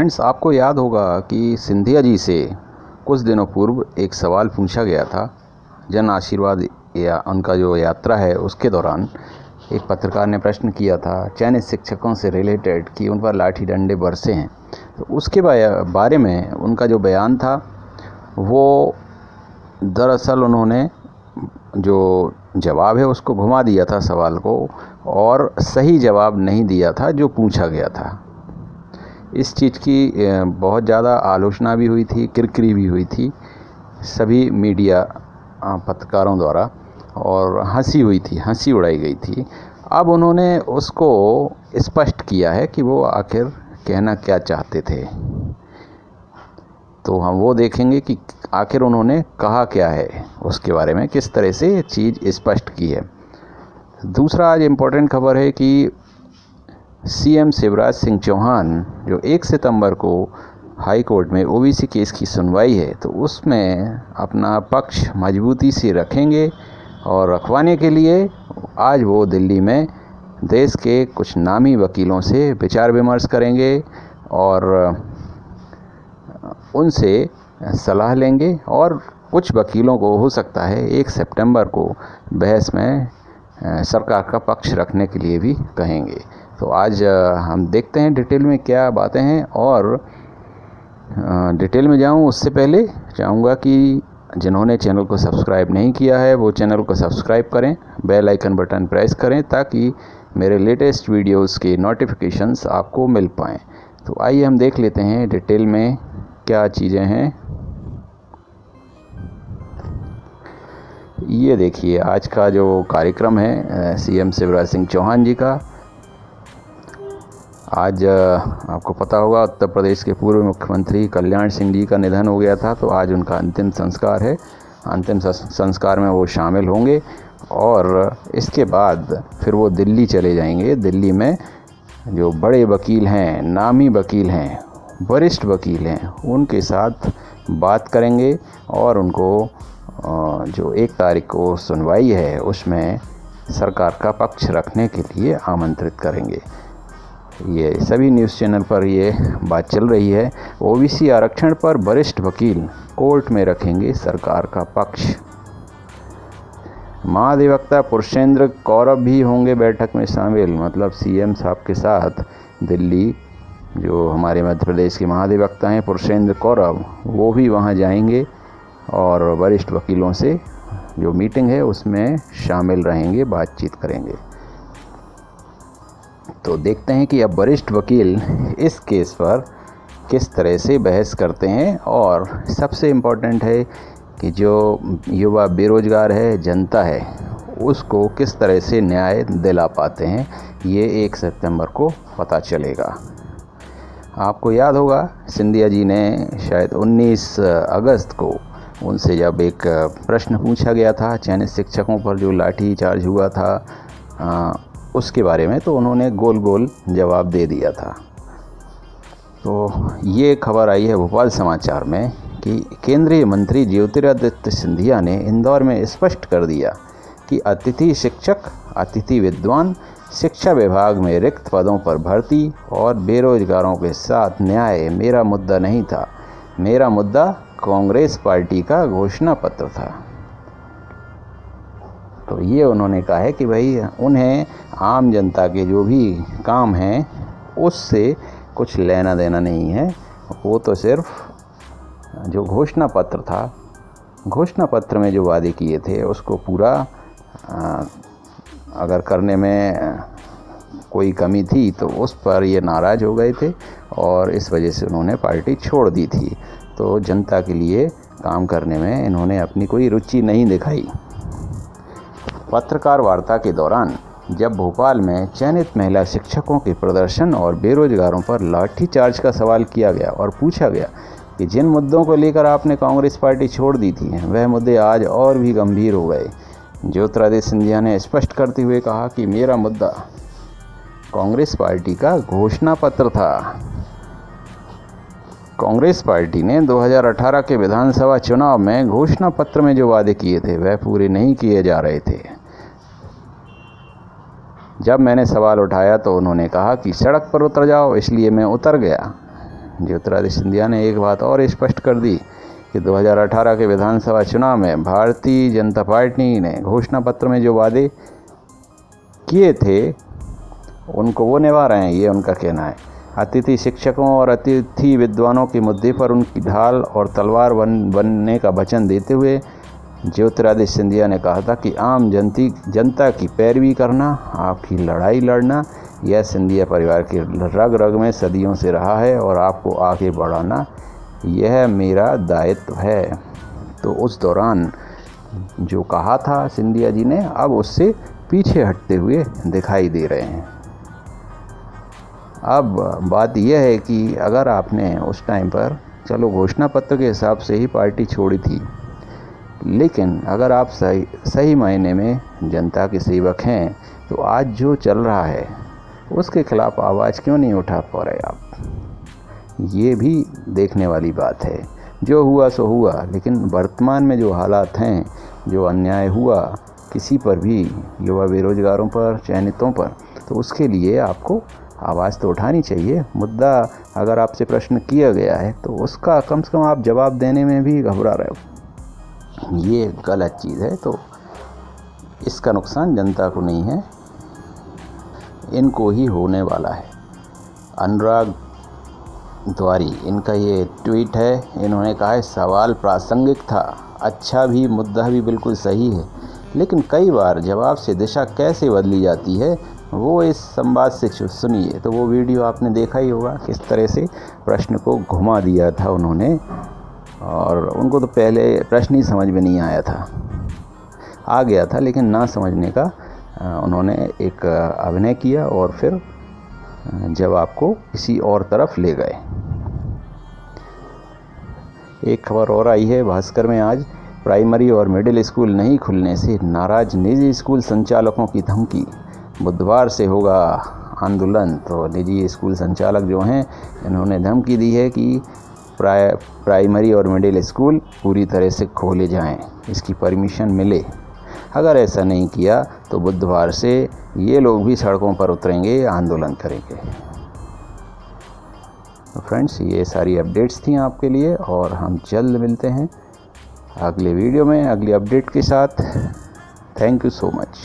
Friends, आपको याद होगा कि सिंधिया जी से कुछ दिनों पूर्व एक सवाल पूछा गया था। जन आशीर्वाद या उनका जो यात्रा है उसके दौरान एक पत्रकार ने प्रश्न किया था चयनित शिक्षकों से रिलेटेड कि उन पर लाठी डंडे बरसे हैं। तो उसके बारे में उनका जो बयान था वो दरअसल उन्होंने जो जवाब है उसको घुमा दिया था सवाल को, और सही जवाब नहीं दिया था जो पूछा गया था। इस चीज़ की बहुत ज़्यादा आलोचना भी हुई थी, किरकिरी भी हुई थी सभी मीडिया पत्रकारों द्वारा, और हंसी हुई थी, हंसी उड़ाई गई थी। अब उन्होंने उसको स्पष्ट किया है कि वो आखिर कहना क्या चाहते थे। तो हम वो देखेंगे कि आखिर उन्होंने कहा क्या है, उसके बारे में किस तरह से ये चीज़ स्पष्ट की है। दूसरा आज इम्पोर्टेंट खबर है कि सीएम शिवराज सिंह चौहान जो 1 सितंबर को हाई कोर्ट में ओबीसी केस की सुनवाई है, तो उसमें अपना पक्ष मजबूती से रखेंगे, और रखवाने के लिए आज वो दिल्ली में देश के कुछ नामी वकीलों से विचार विमर्श करेंगे और उनसे सलाह लेंगे, और कुछ वकीलों को हो सकता है 1 सितंबर को बहस में सरकार का पक्ष रखने के लिए भी कहेंगे। तो आज हम देखते हैं डिटेल में क्या बातें हैं, और डिटेल में जाऊं उससे पहले चाहूँगा कि जिन्होंने चैनल को सब्सक्राइब नहीं किया है वो चैनल को सब्सक्राइब करें, बेल आइकन बटन प्रेस करें ताकि मेरे लेटेस्ट वीडियोस के नोटिफिकेशंस आपको मिल पाएँ। तो आइए हम देख लेते हैं डिटेल में क्या चीज़ें हैं। ये देखिए आज का जो कार्यक्रम है सीएम शिवराज सिंह चौहान जी का। आज आपको पता होगा उत्तर प्रदेश के पूर्व मुख्यमंत्री कल्याण सिंह जी का निधन हो गया था, तो आज उनका अंतिम संस्कार है। अंतिम संस्कार में वो शामिल होंगे और इसके बाद फिर वो दिल्ली चले जाएंगे। दिल्ली में जो बड़े वकील हैं, नामी वकील हैं, वरिष्ठ वकील हैं, उनके साथ बात करेंगे और उनको जो 1 तारीख को सुनवाई है उसमें सरकार का पक्ष रखने के लिए आमंत्रित करेंगे। ये सभी न्यूज़ चैनल पर ये बात चल रही है। ओबीसी आरक्षण पर वरिष्ठ वकील कोर्ट में रखेंगे सरकार का पक्ष। महाधिवक्ता पुरुषेंद्र कौरव भी होंगे बैठक में शामिल, मतलब सीएम साहब के साथ दिल्ली जो हमारे मध्य प्रदेश के महाधिवक्ता हैं पुरुषेंद्र कौरव, वो भी वहाँ जाएंगे और वरिष्ठ वकीलों से जो मीटिंग है उसमें शामिल रहेंगे, बातचीत करेंगे। तो देखते हैं कि अब वरिष्ठ वकील इस केस पर किस तरह से बहस करते हैं, और सबसे इम्पोर्टेंट है कि जो युवा बेरोजगार है, जनता है, उसको किस तरह से न्याय दिला पाते हैं, ये 1 सितंबर को पता चलेगा। आपको याद होगा सिंधिया जी ने शायद 19 अगस्त को उनसे जब एक प्रश्न पूछा गया था चयनित शिक्षकों पर जो लाठी चार्ज हुआ था उसके बारे में, तो उन्होंने गोल गोल जवाब दे दिया था। तो ये खबर आई है भोपाल समाचार में कि केंद्रीय मंत्री ज्योतिरादित्य सिंधिया ने इंदौर में स्पष्ट कर दिया कि अतिथि शिक्षक, अतिथि विद्वान, शिक्षा विभाग में रिक्त पदों पर भर्ती और बेरोजगारों के साथ न्याय मेरा मुद्दा नहीं था। मेरा मुद्दा कांग्रेस पार्टी का घोषणा पत्र था। तो ये उन्होंने कहा है कि भाई उन्हें आम जनता के जो भी काम हैं उससे कुछ लेना देना नहीं है, वो तो सिर्फ जो घोषणा पत्र था, घोषणा पत्र में जो वादे किए थे उसको पूरा अगर करने में कोई कमी थी तो उस पर ये नाराज़ हो गए थे और इस वजह से उन्होंने पार्टी छोड़ दी थी। तो जनता के लिए काम करने में इन्होंने अपनी कोई रुचि नहीं दिखाई। पत्रकार वार्ता के दौरान जब भोपाल में चयनित महिला शिक्षकों के प्रदर्शन और बेरोजगारों पर लाठीचार्ज का सवाल किया गया और पूछा गया कि जिन मुद्दों को लेकर आपने कांग्रेस पार्टी छोड़ दी थी वह मुद्दे आज और भी गंभीर हो गए, ज्योतिरादित्य सिंधिया ने स्पष्ट करते हुए कहा कि मेरा मुद्दा कांग्रेस पार्टी का घोषणा पत्र था। कांग्रेस पार्टी ने 2018 के विधानसभा चुनाव में घोषणा पत्र में जो वादे किए थे वह पूरे नहीं किए जा रहे थे। जब मैंने सवाल उठाया तो उन्होंने कहा कि सड़क पर उतर जाओ, इसलिए मैं उतर गया। ज्योतिरादित्य सिंधिया ने एक बात और स्पष्ट कर दी कि 2018 के विधानसभा चुनाव में भारतीय जनता पार्टी ने घोषणा पत्र में जो वादे किए थे उनको वो निभा रहे हैं, ये उनका कहना है। अतिथि शिक्षकों और अतिथि विद्वानों के मुद्दे पर उनकी ढाल और तलवार बनने का वचन देते हुए ज्योतिरादित्य सिंधिया ने कहा था कि आम जनता की पैरवी करना, आपकी लड़ाई लड़ना, यह सिंधिया परिवार की रग रग में सदियों से रहा है और आपको आगे बढ़ाना यह मेरा दायित्व है। तो उस दौरान जो कहा था सिंधिया जी ने, अब उससे पीछे हटते हुए दिखाई दे रहे हैं। अब बात यह है कि अगर आपने उस टाइम पर चलो घोषणा पत्र के हिसाब से ही पार्टी छोड़ी थी, लेकिन अगर आप सही मायने में जनता के सेवक हैं तो आज जो चल रहा है उसके खिलाफ आवाज़ क्यों नहीं उठा पा रहे आप? ये भी देखने वाली बात है। जो हुआ सो हुआ, लेकिन वर्तमान में जो हालात हैं, जो अन्याय हुआ किसी पर भी, युवा बेरोजगारों पर, चयनितों पर, तो उसके लिए आपको आवाज़ तो उठानी चाहिए। मुद्दा अगर आपसे प्रश्न किया गया है तो उसका कम से कम आप जवाब देने में भी घबरा रहे हो, ये गलत चीज़ है। तो इसका नुकसान जनता को नहीं है, इनको ही होने वाला है। अनुराग द्वारी, इनका ये ट्वीट है। इन्होंने कहा है सवाल प्रासंगिक था, अच्छा भी, मुद्दा भी बिल्कुल सही है, लेकिन कई बार जवाब से दिशा कैसे बदली जाती है वो इस संवाद से सुनिए। तो वो वीडियो आपने देखा ही होगा, किस तरह से प्रश्न को घुमा दिया था उन्होंने, और उनको तो पहले प्रश्न ही समझ में नहीं आया था, आ गया था लेकिन ना समझने का उन्होंने एक अभिनय किया और फिर जवाब को किसी और तरफ ले गए। एक खबर और आई है भास्कर में आज, प्राइमरी और मिडिल स्कूल नहीं खुलने से नाराज निजी स्कूल संचालकों की धमकी, बुधवार से होगा आंदोलन। तो निजी स्कूल संचालक जो हैं इन्होंने धमकी दी है कि प्राइमरी और मिडिल स्कूल पूरी तरह से खोले जाएं, इसकी परमिशन मिले। अगर ऐसा नहीं किया तो बुधवार से ये लोग भी सड़कों पर उतरेंगे, आंदोलन करेंगे। तो फ्रेंड्स, ये सारी अपडेट्स थी आपके लिए और हम जल्द मिलते हैं अगले वीडियो में अगली अपडेट के साथ। Thank you so much.